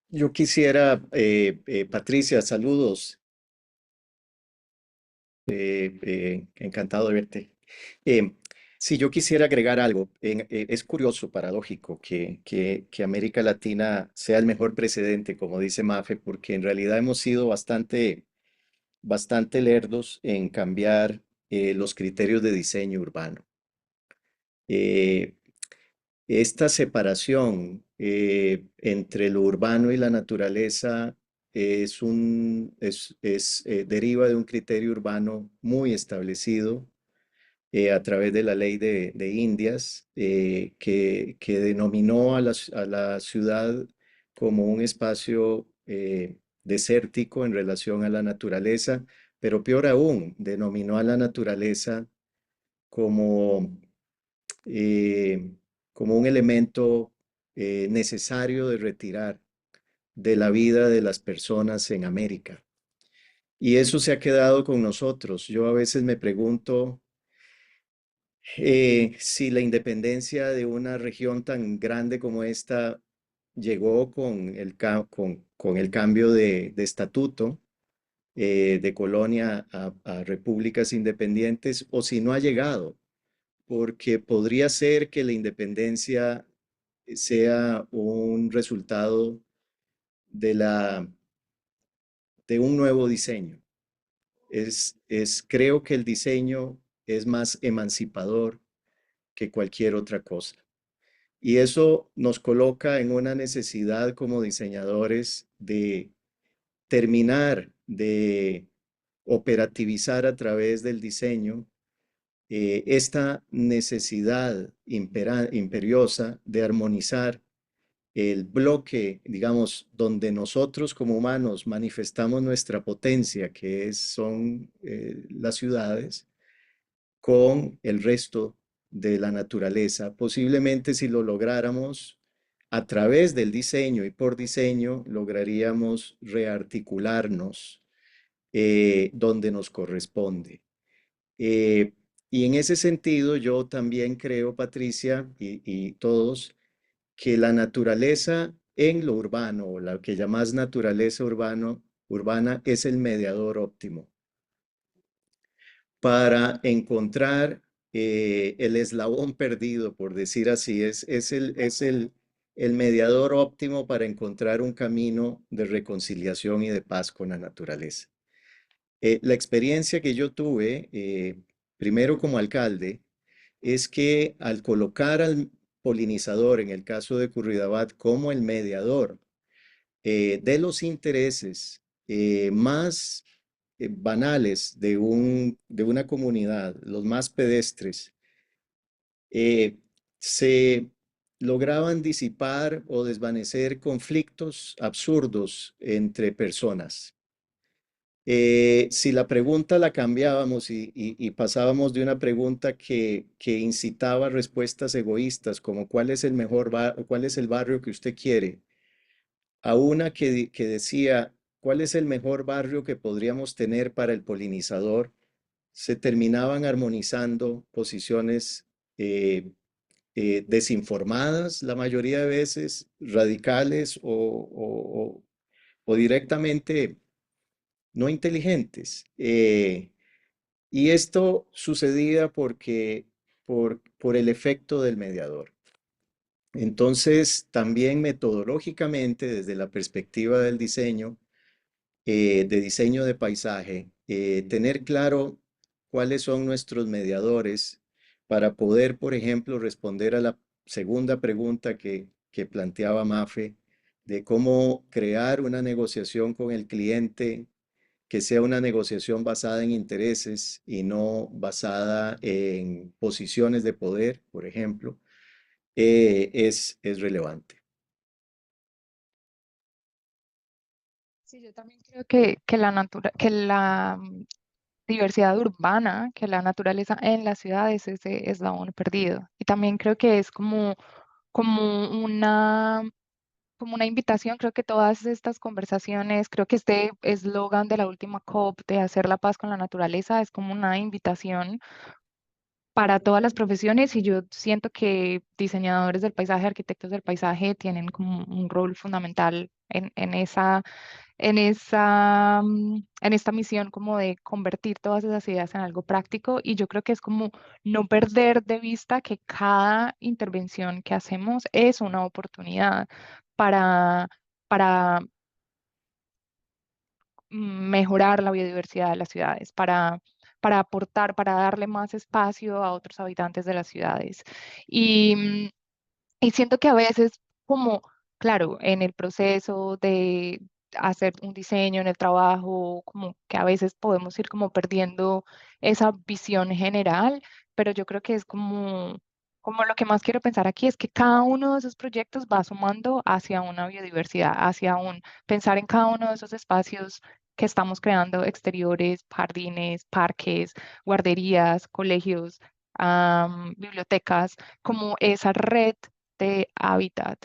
Speaker 2: yo quisiera, Patricia, saludos, encantado de verte. Eh, si yo quisiera agregar algo, es curioso, paradójico, que América Latina sea el mejor precedente, como dice Mafe, porque en realidad hemos sido bastante lerdos en cambiar los criterios de diseño urbano. Eh, Esta separación entre lo urbano y la naturaleza deriva de un criterio urbano muy establecido a través de la ley de Indias, que denominó a la ciudad como un espacio desértico en relación a la naturaleza, pero peor aún, denominó a la naturaleza como eh, como un elemento necesario de retirar de la vida de las personas en América. Y eso se ha quedado con nosotros. Yo a veces me pregunto si la independencia de una región tan grande como esta llegó con el cambio de estatuto de colonia a repúblicas independientes o si no ha llegado, porque podría ser que la independencia sea un resultado de de un nuevo diseño. Creo que el diseño es más emancipador que cualquier otra cosa. Y eso nos coloca en una necesidad como diseñadores de terminar de operativizar a través del diseño esta necesidad imperiosa de armonizar el bloque, digamos, donde nosotros como humanos manifestamos nuestra potencia, son las ciudades, con el resto de la naturaleza. Posiblemente si lo lográramos a través del diseño y por diseño, lograríamos rearticularnos donde nos corresponde. Eh, y en ese sentido, yo también creo, Patricia, y todos, que la naturaleza en lo urbano, o la que llamas naturaleza urbana, es el mediador óptimo. para encontrar el eslabón perdido, por decir así. Es el mediador óptimo para encontrar un camino de reconciliación y de paz con la naturaleza. La experiencia que yo tuve, primero como alcalde, es que al colocar al polinizador, en el caso de Curridabat, como el mediador de los intereses más banales de una comunidad, los más pedestres, eh, se lograban disipar o desvanecer conflictos absurdos entre personas. Si la pregunta la cambiábamos y pasábamos de una pregunta que incitaba respuestas egoístas, como cuál es el barrio que usted quiere, a una que decía cuál es el mejor barrio que podríamos tener para el polinizador, se terminaban armonizando posiciones eh, desinformadas la mayoría de veces, radicales o directamente no inteligentes. Y esto sucedía por el efecto del mediador. Entonces, también metodológicamente, desde la perspectiva del diseño, de diseño de paisaje, tener claro cuáles son nuestros mediadores para poder, por ejemplo, responder a la segunda pregunta que planteaba Mafe, de cómo crear una negociación con el cliente que sea una negociación basada en intereses y no basada en posiciones de poder, por ejemplo, es relevante.
Speaker 3: Sí, yo también creo que la diversidad urbana, que la naturaleza en las ciudades es ese eslabón perdido. Y también creo que es como una, como una invitación, creo que todas estas conversaciones, creo que este eslogan de la última COP de hacer la paz con la naturaleza es como una invitación para todas las profesiones y yo siento que diseñadores del paisaje, arquitectos del paisaje tienen como un rol fundamental en esta misión como de convertir todas esas ideas en algo práctico y yo creo que es como no perder de vista que cada intervención que hacemos es una oportunidad para, para mejorar la biodiversidad de las ciudades, para aportar, para darle más espacio a otros habitantes de las ciudades. Y, y siento que a veces, como, claro, en el proceso de hacer un diseño, en el trabajo, como que a veces podemos ir como perdiendo esa visión general, pero yo creo que es como lo que más quiero pensar aquí es que cada uno de esos proyectos va sumando hacia una biodiversidad, hacia un pensar en cada uno de esos espacios que estamos creando, exteriores, jardines, parques, guarderías, colegios, bibliotecas, como esa red de hábitat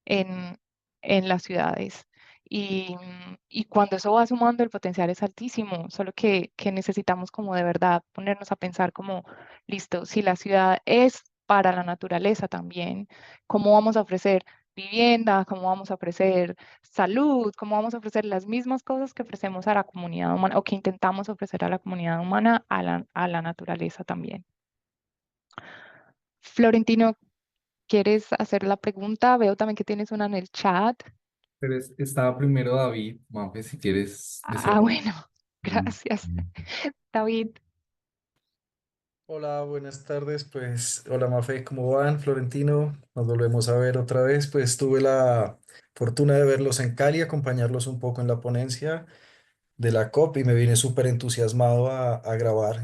Speaker 3: en, en las ciudades. Y cuando eso va sumando, el potencial es altísimo, solo que necesitamos como de verdad ponernos a pensar como, listo, si la ciudad es para la naturaleza también, ¿cómo vamos a ofrecer vivienda? ¿Cómo vamos a ofrecer salud? ¿Cómo vamos a ofrecer las mismas cosas que ofrecemos a la comunidad humana o que intentamos ofrecer a la comunidad humana a la naturaleza también? Florentino, ¿quieres hacer la pregunta? Veo también que tienes una en el chat.
Speaker 5: Pero estaba primero David, Mafe, si quieres decir
Speaker 3: Ah,
Speaker 5: algo.
Speaker 3: bueno, gracias, David.
Speaker 5: Hola, buenas tardes. Pues, hola Mafe, ¿cómo van? Florentino, nos volvemos a ver otra vez. Pues tuve la fortuna de verlos en Cali, acompañarlos un poco en la ponencia de la COP y me vine súper entusiasmado a grabar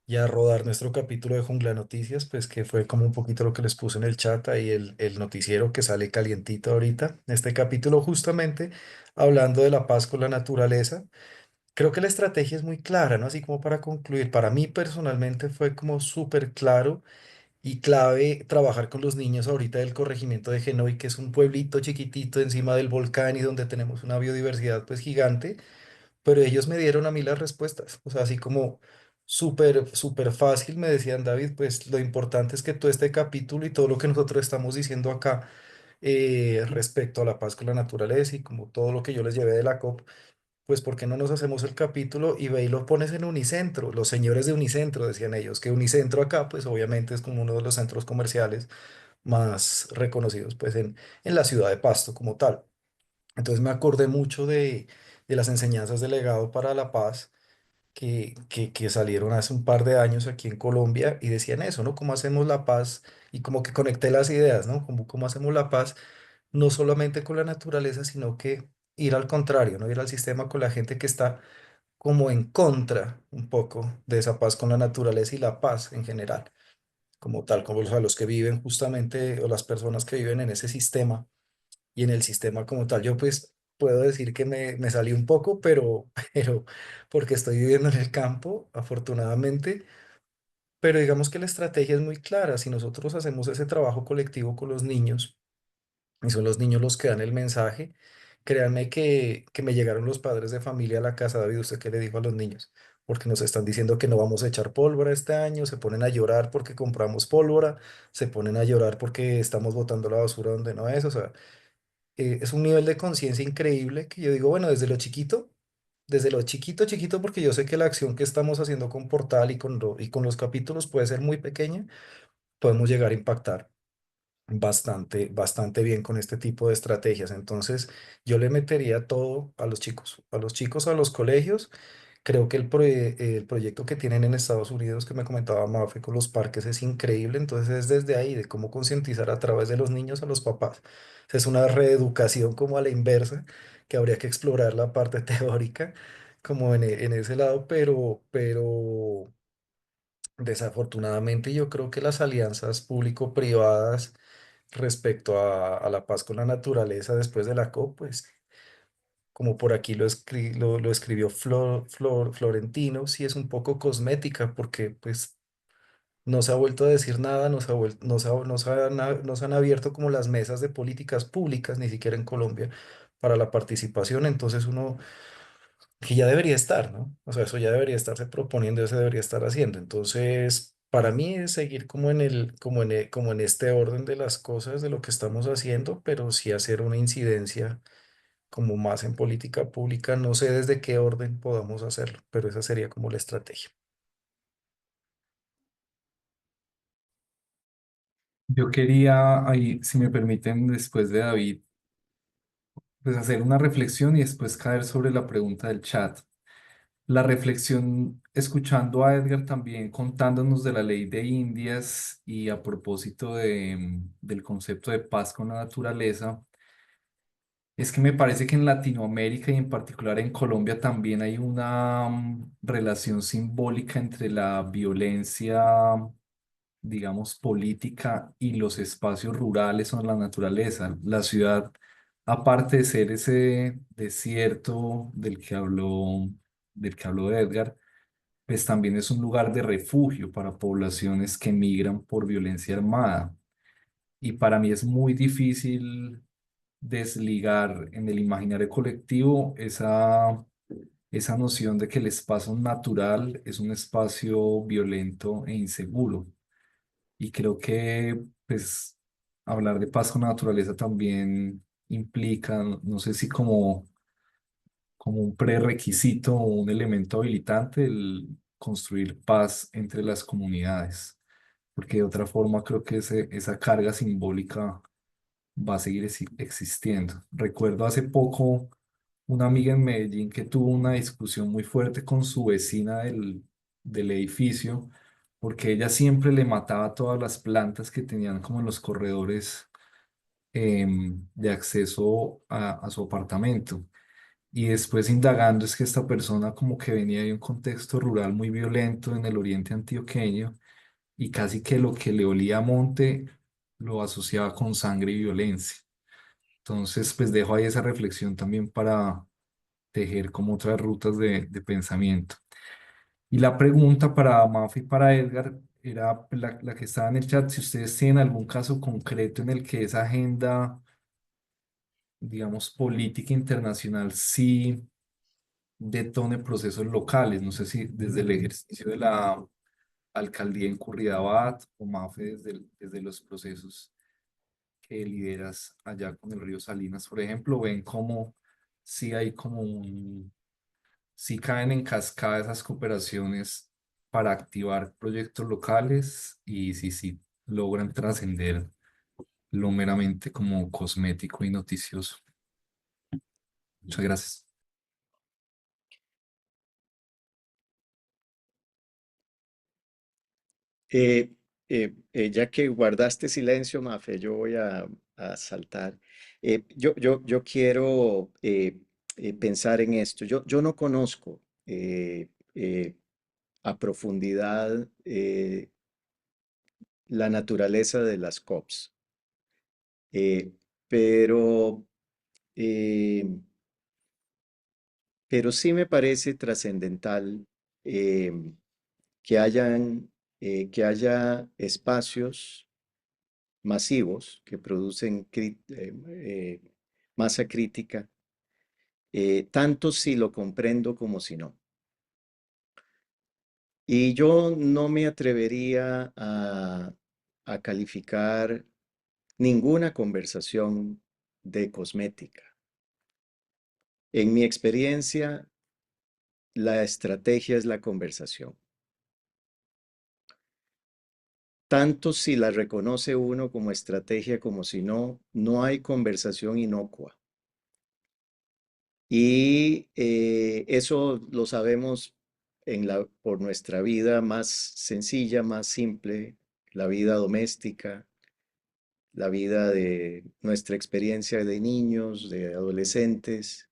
Speaker 5: y a rodar nuestro capítulo de Jungla Noticias, pues que fue como un poquito lo que les puse en el chat ahí, el noticiero que sale calientito ahorita. Este capítulo justamente hablando de la paz con la naturaleza. Creo que la estrategia es muy clara, ¿no? Así como para concluir, para mí personalmente fue como súper claro y clave trabajar con los niños ahorita del corregimiento de Genoy, que es un pueblito chiquitito encima del volcán y donde tenemos una biodiversidad pues gigante, pero ellos me dieron a mí las respuestas, o sea, así como súper, súper fácil me decían, David, pues lo importante es que todo este capítulo y todo lo que nosotros estamos diciendo acá respecto a la paz con la naturaleza y como todo lo que yo les llevé de la COP pues ¿por qué no nos hacemos el capítulo y ve y lo pones en Unicentro? Los señores de Unicentro decían ellos, que Unicentro acá, pues obviamente es como uno de los centros comerciales más reconocidos, pues en la ciudad de Pasto como tal. Entonces me acordé mucho de las enseñanzas del legado para la paz que salieron hace un par de años aquí en Colombia y decían eso, ¿no? ¿Cómo hacemos la paz? Y como que conecté las ideas, ¿no? Cómo hacemos la paz no solamente con la naturaleza, sino que ir al contrario, ¿no? Ir al sistema con la gente que está como en contra un poco de esa paz con la naturaleza y la paz en general, como tal, como los que viven justamente o las personas que viven en ese sistema y en el sistema como tal. Yo pues puedo decir que me salí un poco, pero porque estoy viviendo en el campo, afortunadamente, pero digamos que la estrategia es muy clara. Si nosotros hacemos ese trabajo colectivo con los niños, y son los niños los que dan el mensaje, créanme que me llegaron los padres de familia a la casa, David, ¿usted qué le dijo a los niños? Porque nos están diciendo que no vamos a echar pólvora este año, se ponen a llorar porque compramos pólvora, se ponen a llorar porque estamos botando la basura donde no es, o sea, es un nivel de conciencia increíble que yo digo, bueno, desde lo chiquito, chiquito, porque yo sé que la acción que estamos haciendo con Portal y con los capítulos puede ser muy pequeña, podemos llegar a impactar bastante bien con este tipo de estrategias. Entonces, yo le metería todo a los colegios. Creo que el proyecto que tienen en Estados Unidos, que me comentaba Mafe con los parques, es increíble. Entonces, es desde ahí, de cómo concientizar a través de los niños a los papás. Es una reeducación como a la inversa, que habría que explorar la parte teórica, como en ese lado, pero desafortunadamente yo creo que las alianzas público-privadas respecto a la paz con la naturaleza después de la COP, pues como por aquí lo escribió Florentino, sí es un poco cosmética porque pues no se ha vuelto a decir nada, no se han abierto como las mesas de políticas públicas, ni siquiera en Colombia, para la participación, entonces uno que ya debería estar, ¿no? O sea, eso ya debería estarse proponiendo, eso se debería estar haciendo. Entonces, para mí es seguir como como en este orden de las cosas, de lo que estamos haciendo, pero sí hacer una incidencia como más en política pública. No sé desde qué orden podamos hacerlo, pero esa sería como la estrategia.
Speaker 6: Yo quería, ahí, si me permiten, después de David, pues hacer una reflexión y después caer sobre la pregunta del chat. La reflexión, escuchando a Edgar también contándonos de la ley de Indias y a propósito del concepto de paz con la naturaleza, es que me parece que en Latinoamérica y en particular en Colombia también hay una relación simbólica entre la violencia, digamos, política y los espacios rurales o la naturaleza. La ciudad, aparte de ser ese desierto del que habló Edgar, pues también es un lugar de refugio para poblaciones que migran por violencia armada. Y para mí es muy difícil desligar en el imaginario colectivo esa noción de que el espacio natural es un espacio violento e inseguro. Y creo que, pues, hablar de paz con la naturaleza también implica, no sé si como un prerequisito o un elemento habilitante el construir paz entre las comunidades, porque de otra forma creo que esa carga simbólica va a seguir existiendo. Recuerdo hace poco una amiga en Medellín que tuvo una discusión muy fuerte con su vecina del edificio, porque ella siempre le mataba todas las plantas que tenían como en los corredores de acceso a su apartamento. Y después indagando es que esta persona como que venía de un contexto rural muy violento en el oriente antioqueño y casi que lo que le olía a monte lo asociaba con sangre y violencia. Entonces, pues dejo ahí esa reflexión también para tejer como otras rutas de pensamiento. Y la pregunta para Mafi y para Edgar era la que estaba en el chat, si ustedes tienen algún caso concreto en el que esa agenda, digamos, política internacional sí detone procesos locales. No sé si desde el ejercicio de la alcaldía en Curridabat o Mafe desde los procesos que lideras allá con el río Salinas, por ejemplo, ven como sí hay como si caen en cascada esas cooperaciones para activar proyectos locales y si logran trascender lo meramente como cosmético y noticioso. Muchas gracias.
Speaker 2: Eh, ya que guardaste silencio, Mafe, yo voy a saltar. Yo quiero pensar en esto. Yo no conozco a profundidad la naturaleza de las COPs, eh, pero, eh, pero sí me parece trascendental eh, que haya espacios masivos que producen masa crítica, tanto si lo comprendo como si no. Y yo no me atrevería a calificar ninguna conversación de cosmética. En mi experiencia, la estrategia es la conversación. Tanto si la reconoce uno como estrategia como si no, no hay conversación inocua. Y eso lo sabemos por nuestra vida más sencilla, más simple, la vida doméstica, la vida de nuestra experiencia de niños, de adolescentes.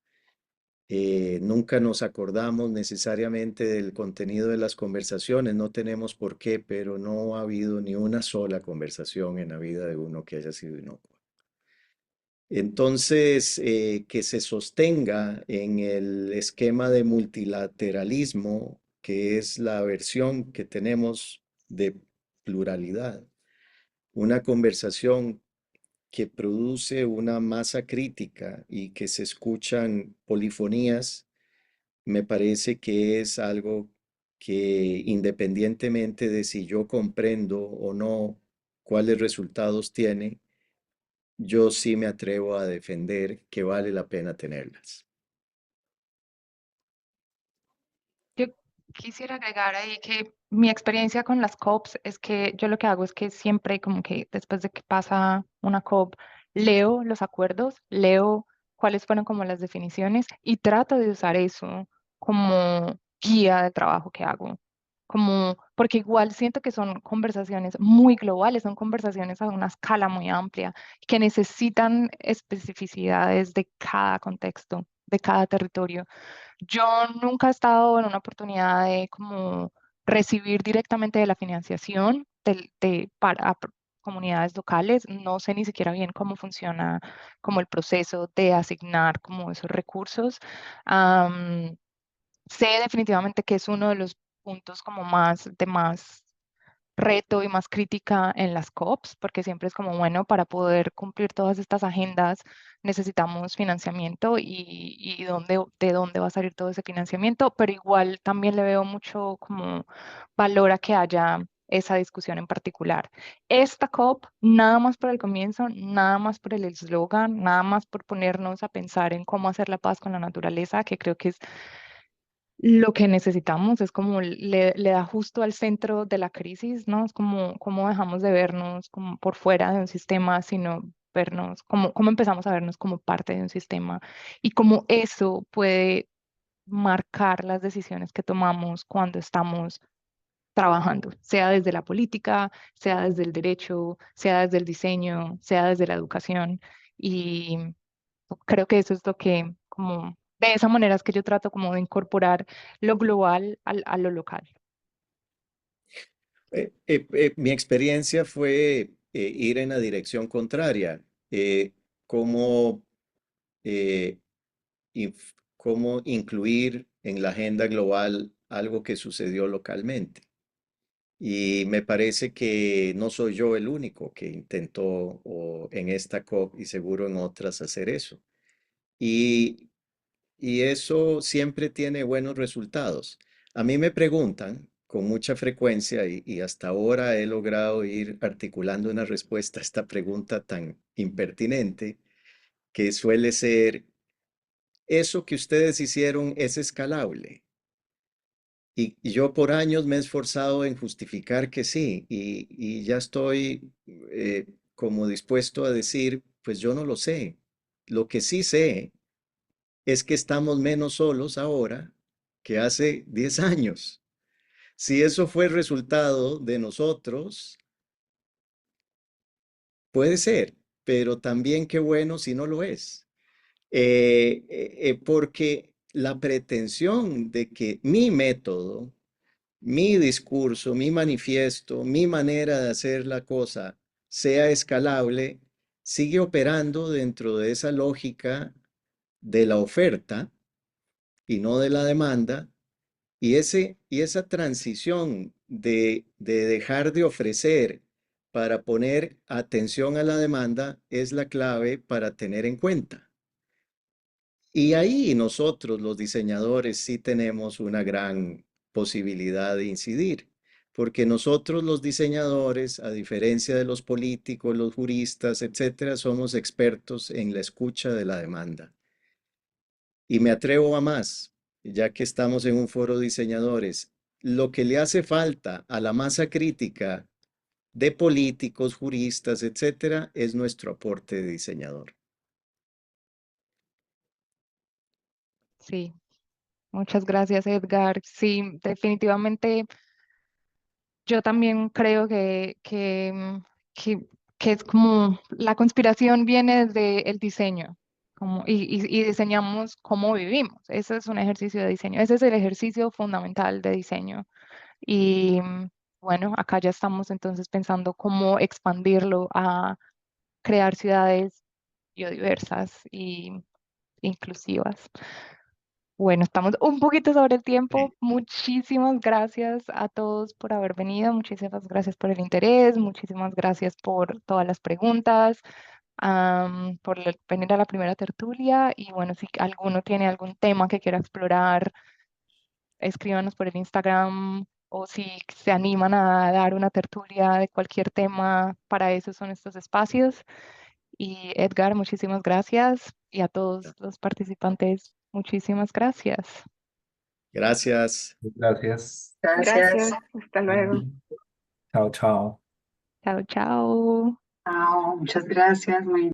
Speaker 2: Nunca nos acordamos necesariamente del contenido de las conversaciones, no tenemos por qué, pero no ha habido ni una sola conversación en la vida de uno que haya sido inocua. Entonces, que se sostenga en el esquema de multilateralismo, que es la versión que tenemos de pluralidad, una conversación que produce una masa crítica y que se escuchan polifonías, me parece que es algo que independientemente de si yo comprendo o no cuáles resultados tiene, yo sí me atrevo a defender que vale la pena tenerlas.
Speaker 3: Yo quisiera agregar ahí que mi experiencia con las COPs es que yo lo que hago es que siempre como que después de que pasa una COP, leo los acuerdos, leo cuáles fueron como las definiciones y trato de usar eso como guía de trabajo que hago. Como, porque igual siento que son conversaciones muy globales, son conversaciones a una escala muy amplia, que necesitan especificidades de cada contexto, de cada territorio. Yo nunca he estado en una oportunidad de como recibir directamente de la financiación para comunidades locales. No sé ni siquiera bien cómo funciona como el proceso de asignar como esos recursos. Am, Sé definitivamente que es uno de los puntos como más reto y más crítica en las COPs, porque siempre es como, bueno, para poder cumplir todas estas agendas necesitamos financiamiento y de dónde va a salir todo ese financiamiento, pero igual también le veo mucho como valor a que haya esa discusión en particular. Esta COP, nada más por el comienzo, nada más por el eslogan, nada más por ponernos a pensar en cómo hacer la paz con la naturaleza, que creo que es lo que necesitamos, es como le da justo al centro de la crisis, ¿no? Es como cómo dejamos de vernos como por fuera de un sistema, sino vernos, cómo empezamos a vernos como parte de un sistema y cómo eso puede marcar las decisiones que tomamos cuando estamos trabajando, sea desde la política, sea desde el derecho, sea desde el diseño, sea desde la educación. Y creo que eso es lo que, como, de esa manera es que yo trato como de incorporar lo global a lo local.
Speaker 2: Mi experiencia fue ir en la dirección contraria. Cómo, eh, cómo incluir en la agenda global algo que sucedió localmente. Y me parece que no soy yo el único que intentó en esta COP y seguro en otras hacer eso. Y, y eso siempre tiene buenos resultados. A mí me preguntan con mucha frecuencia y hasta ahora he logrado ir articulando una respuesta a esta pregunta tan impertinente que suele ser, eso que ustedes hicieron es escalable. Y yo por años me he esforzado en justificar que sí, y ya estoy como dispuesto a decir, pues yo no lo sé. Lo que sí sé es que estamos menos solos ahora que hace 10 años. Si eso fue el resultado de nosotros, puede ser, pero también qué bueno si no lo es. Porque la pretensión de que mi método, mi discurso, mi manifiesto, mi manera de hacer la cosa sea escalable, sigue operando dentro de esa lógica de la oferta y no de la demanda. Y esa transición de dejar de ofrecer para poner atención a la demanda es la clave para tener en cuenta. Y ahí nosotros, los diseñadores, sí tenemos una gran posibilidad de incidir, porque nosotros los diseñadores, a diferencia de los políticos, los juristas, etcétera, somos expertos en la escucha de la demanda. Y me atrevo a más, ya que estamos en un foro de diseñadores, lo que le hace falta a la masa crítica de políticos, juristas, etcétera, es nuestro aporte de diseñador.
Speaker 3: Sí, muchas gracias, Edgar. Sí, definitivamente yo también creo que es como la conspiración viene desde el diseño. Y diseñamos cómo vivimos. Ese es un ejercicio de diseño. Ese es el ejercicio fundamental de diseño. Y bueno, acá ya estamos entonces pensando cómo expandirlo a crear ciudades biodiversas y inclusivas. Bueno, estamos un poquito sobre el tiempo. Muchísimas gracias a todos por haber venido. Muchísimas gracias por el interés. Muchísimas gracias por todas las preguntas, venir a la primera tertulia. Y bueno, si alguno tiene algún tema que quiera explorar, escríbanos por el Instagram o si se animan a dar una tertulia de cualquier tema, para eso son estos espacios. Y Edgar, muchísimas gracias. Y a todos los participantes, muchísimas gracias.
Speaker 2: Gracias.
Speaker 6: Gracias.
Speaker 4: Gracias, hasta luego.
Speaker 6: Chao, chao.
Speaker 3: Chao, chao.
Speaker 7: Chao, muchas gracias. Muy